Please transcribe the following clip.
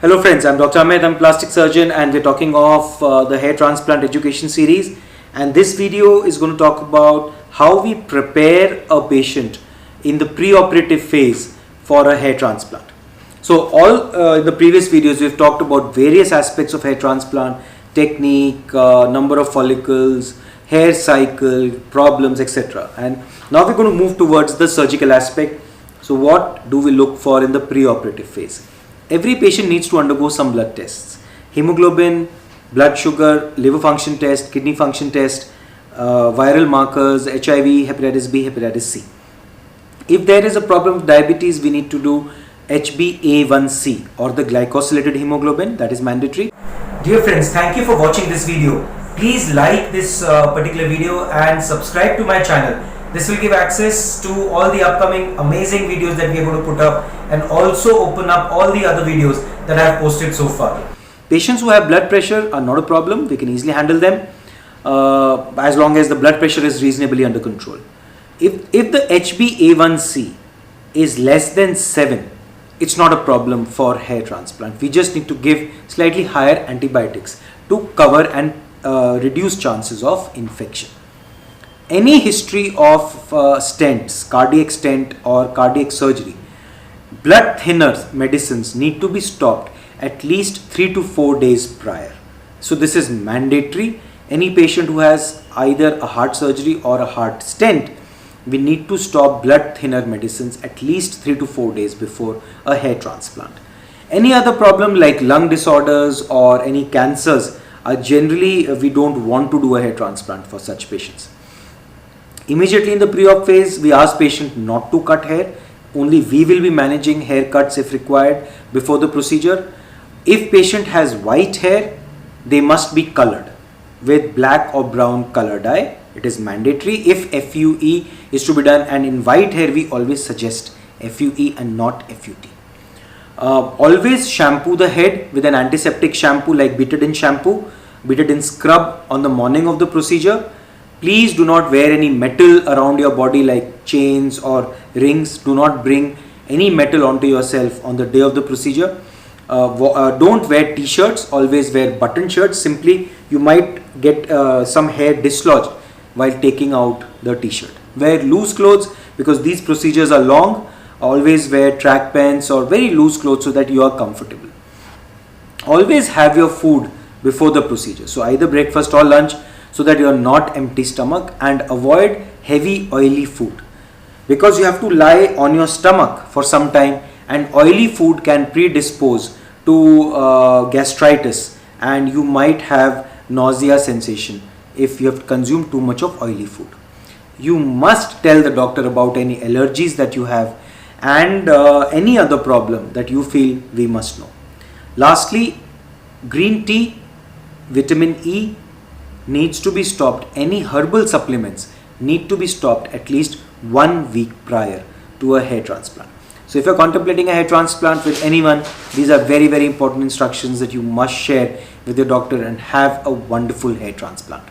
Hello friends, I'm Dr. Amit, I'm a plastic surgeon and we're talking of the Hair Transplant Education Series, and this video is going to talk about how we prepare a patient in the pre-operative phase for a hair transplant. So in the previous videos we've talked about various aspects of hair transplant, technique, number of follicles, hair cycle, problems, etc. And now we're going to move towards the surgical aspect. So what do we look for in the pre-operative phase? Every patient needs to undergo some blood tests. Hemoglobin, blood sugar, liver function test, kidney function test, viral markers, HIV, hepatitis B, hepatitis C. If there is a problem with diabetes, we need to do HbA1c or the glycosylated hemoglobin, that is mandatory. Dear friends, thank you for watching this video. Please like this particular video and subscribe to my channel. This will give access to all the upcoming amazing videos that we are going to put up and also open up all the other videos that I have posted so far. Patients who have blood pressure are not a problem. We can easily handle them as long as the blood pressure is reasonably under control. If the HbA1c is less than 7, it's not a problem for hair transplant. We just need to give slightly higher antibiotics to cover and reduce chances of infection. Any history of stents, cardiac stent or cardiac surgery, blood thinner medicines need to be stopped at least 3 to 4 days prior. So this is mandatory. Any patient who has either a heart surgery or a heart stent, we need to stop blood thinner medicines at least 3 to 4 days before a hair transplant. Any other problem like lung disorders or any cancers are generally we don't want to do a hair transplant for such patients. Immediately in the pre-op phase, we ask patient not to cut hair. Only we will be managing haircuts if required before the procedure. If patient has white hair, they must be colored with black or brown color dye. It is mandatory. If FUE is to be done, and in white hair we always suggest FUE and not FUT. Always shampoo the head with an antiseptic shampoo like betadine shampoo, betadine scrub on the morning of the procedure. Please do not wear any metal around your body like chains or rings. Do not bring any metal onto yourself on the day of the procedure. Don't wear t-shirts, always wear button shirts. Simply you might get some hair dislodged while taking out the t-shirt. Wear loose clothes because these procedures are long. Always wear track pants or very loose clothes so that you are comfortable. Always have your food before the procedure. So either breakfast or lunch, so that you are not empty stomach, and avoid heavy oily food because you have to lie on your stomach for some time, and oily food can predispose to gastritis, and you might have nausea sensation if you have consumed too much of oily food. You must tell the doctor about any allergies that you have and any other problem that you feel we must know. Lastly, green tea, vitamin E needs to be stopped. Any herbal supplements need to be stopped at least 1 week prior to a hair transplant. So if you're contemplating a hair transplant with anyone, these are very, very important instructions that you must share with your doctor and have a wonderful hair transplant.